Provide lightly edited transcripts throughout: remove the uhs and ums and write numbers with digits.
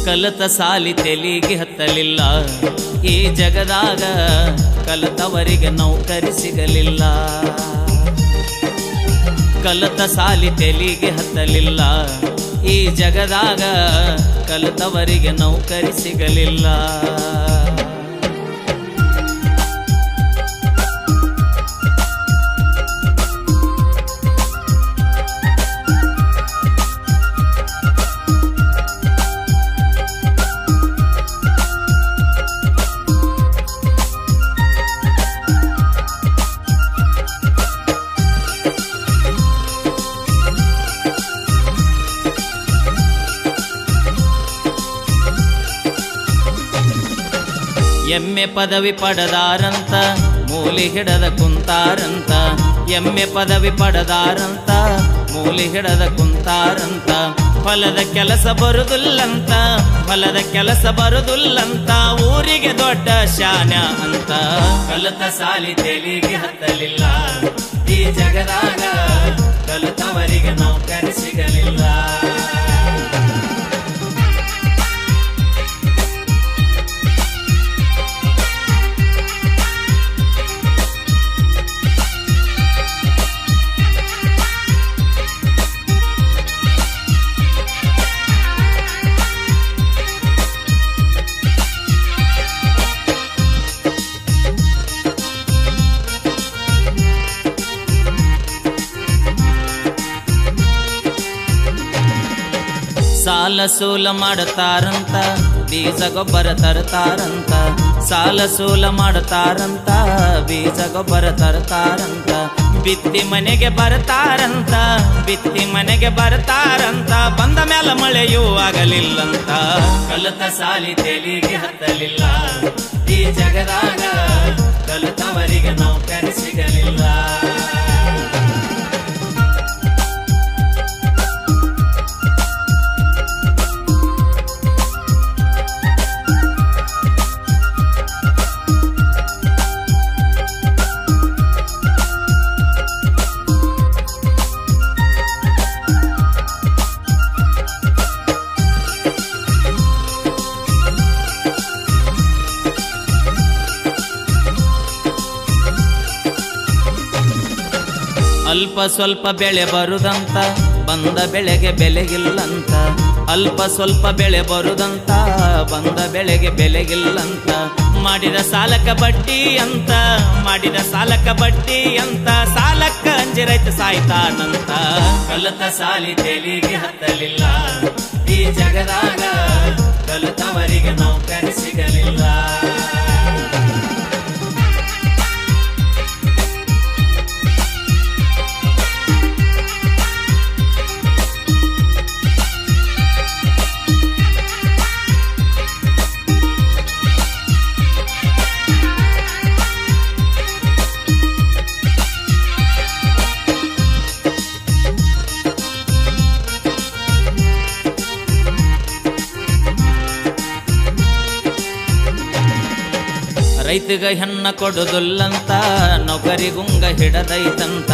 ಕಲತ ಸಾಲಿ ತೆಲಿಗೆ ಹತ್ತಲಿಲ್ಲ, ಈ ಜಗದಾಗ ಕಲತವರಿಗೆ ನೌಕರಿ ಸಿಗಲಿಲ್ಲ. ಕಲತ ಸಾಲಿ ತೆಲಿಗೆ ಹತ್ತಲಿಲ್ಲ, ಈ ಜಗದಾಗ ಕಲತವರಿಗೆ ನೌಕರಿ ಸಿಗಲಿಲ್ಲ. ಎಮ್ಮೆ ಪದವಿ ಪಡೆದಾರಂತ ಮೂಲಿ ಹಿಡದ ಕುಂತಾರಂತ, ಎಮ್ಮೆ ಪದವಿ ಪಡೆದಾರಂತ ಮೂಲಿ ಹಿಡದ ಕುಂತಾರಂತ. ಹೊಲದ ಕೆಲಸ ಬರುದಿಲ್ಲಂತ, ಹೊಲದ ಕೆಲಸ ಬರುದಿಲ್ಲಂತ, ಊರಿಗೆ ದೊಡ್ಡ ಶಾನ ಅಂತ. ಕಲತ ಸಾಲಿ ತೆಲಿಗೆ ಹತ್ತಲಿಲ್ಲ, ಈ ಜಗದಾಗ ಕಲತವರಿಗೆ ನೌಕರಿ ಸಿಗಲಿಲ್ಲ. ಸಾಲ ಸೂಲ ಮಾಡ್ತಾರಂತ, ಬೀಜ ಗೊಬ್ಬರ ತರ್ತಾರಂತ. ಸಾಲ ಸೂಲ ಮಾಡ್ತಾರಂತ, ಬೀಜ ಗೊಬ್ಬರ ತರ್ತಾರಂತ. ಬಿತ್ತಿ ಮನೆಗೆ ಬರ್ತಾರಂತ, ಬಿತ್ತಿ ಮನೆಗೆ ಬರ್ತಾರಂತ, ಬಂದ ಮೇಲೆ ಮಳೆಯೂ ಆಗಲಿಲ್ಲಂತ. ಕಲತ ಸಾಲಿ ತೆಲಿಗೆ ಹತ್ತಲಿಲ್ಲ, ಈ ಜಗದಾಗ ಕಲತವರಿಗೆ ನೌಕರಿ ಸಿಗಲಿಲ್ಲ. ಅಲ್ಪ ಸ್ವಲ್ಪ ಬೆಳೆ ಬರುದಂತ, ಬಂದ ಬೆಳೆಗೆ ಬೆಲೆಗಿಲ್ಲಂತ. ಅಲ್ಪ ಸ್ವಲ್ಪ ಬೆಳೆ ಬರುದಂತ, ಬಂದ ಬೆಳೆಗೆ ಬೆಲೆಗಿಲ್ಲಂತ. ಮಾಡಿದ ಸಾಲಕ್ಕ ಬಡ್ಡಿ ಅಂತ, ಮಾಡಿದ ಸಾಲಕ್ಕ ಬಡ್ಡಿ ಅಂತ, ಸಾಲಕ್ಕ ಅಂಜಿ ರೈತ ಸಾಯ್ತಾನಂತ. ಕಲತ ಸಾಲಿ ತೆಲಿಗೆ ಹತ್ತಲಿಲ್ಲ, ಈ ಜಗದಾಗ ಕಲತವರಿಗೆ ನೌಕರಿ ಸಿಗಲಿಲ್ಲ. ರೈತಗ ಹೆಣ್ಣ ಕೊಡುದಿಲ್ಲಂತ, ನೌಕರಿಗುಂಗ ಹಿಡದೈತಂತ.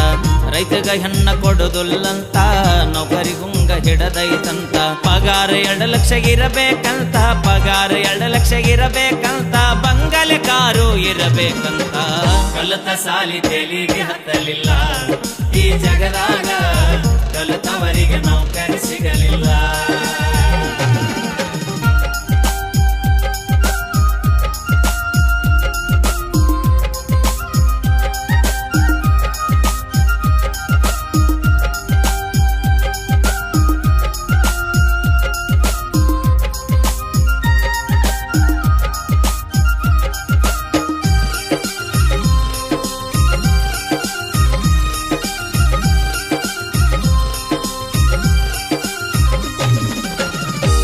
ರೈತಗ ಹೆಣ್ಣ ಕೊಡುದಿಲ್ಲಂತ, ನೌಕರಿಗುಂಗ ಹಿಡದೈತಂತ. ಪಗಾರ 2 ಲಕ್ಷ ಇರಬೇಕಂತ, ಪಗಾರ 2 ಲಕ್ಷ ಇರಬೇಕಂತ, ಬಂಗಲೆ ಕಾರು ಇರಬೇಕಂತ. ಕಲತ ಸಾಲಿ ತೆಲಿಗೆ ಹತ್ತಲಿಲ್ಲ, ಈ ಜಗದಾಗ ಕಲತವರಿಗೆ ನೌಕರಿ ಸಿಗಲಿಲ್ಲ.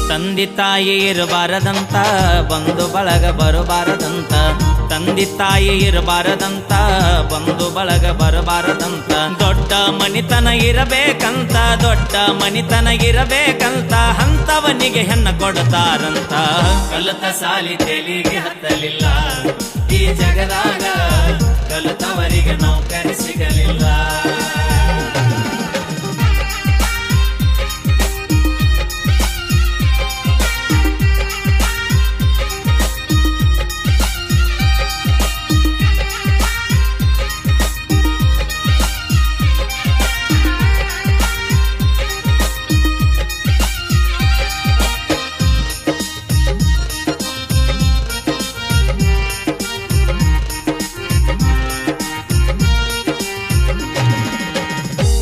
ತಂದೆ ತಾಯಿ ಇರಬಾರದಂತ, ಬಂಧು ಬಳಗ ಬರಬಾರದಂತ. ತಂದೆ ತಾಯಿ ಇರಬಾರದಂತ, ಬಂಧು ಬಳಗ ಬರಬಾರದಂತ. ದೊಡ್ಡ ಮನಿತನ ಇರಬೇಕಂತ, ದೊಡ್ಡ ಮನಿತನ ಇರಬೇಕಂತ, ಅಂತವನಿಗೆ ಹೆಣ್ಣ ಕೊಡ್ತಾರಂತ. ಕಲತ ಸಾಲಿ ತೆಲಿಗೆ ಹತ್ತಲಿಲ್ಲ, ಈ ಜಗದಾಗ ಕಲತವರಿಗೆ ನೌಕರಿ ಸಿಗಲಿಲ್ಲ.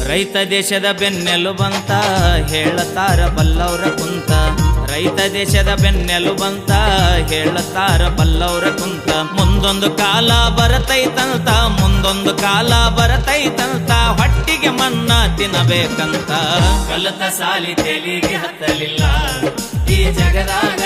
ರೈತ ದೇಶದ ಬೆನ್ನೆಲುಬಂತ ಹೇಳತಾರ ಬಲ್ಲವ್ರ ಕುಂತ ರೈತ ದೇಶದ ಬೆನ್ನೆಲುಬಂತ ಹೇಳತಾರ ಬಲ್ಲವ್ರ ಕುಂತ ಮುಂದೊಂದು ಕಾಲ ಬರತೈತಂತ ಮುಂದೊಂದು ಕಾಲ ಬರತೈತಂತ ಹೊಟ್ಟಿಗೆ ಮನ್ನ ತಿನ್ನಬೇಕಂತ ಕಲತ ಸಾಲಿ ತೆಲಿಗೆ ಹತ್ತಲಿಲ್ಲ ಈ ಜಗದಾಗ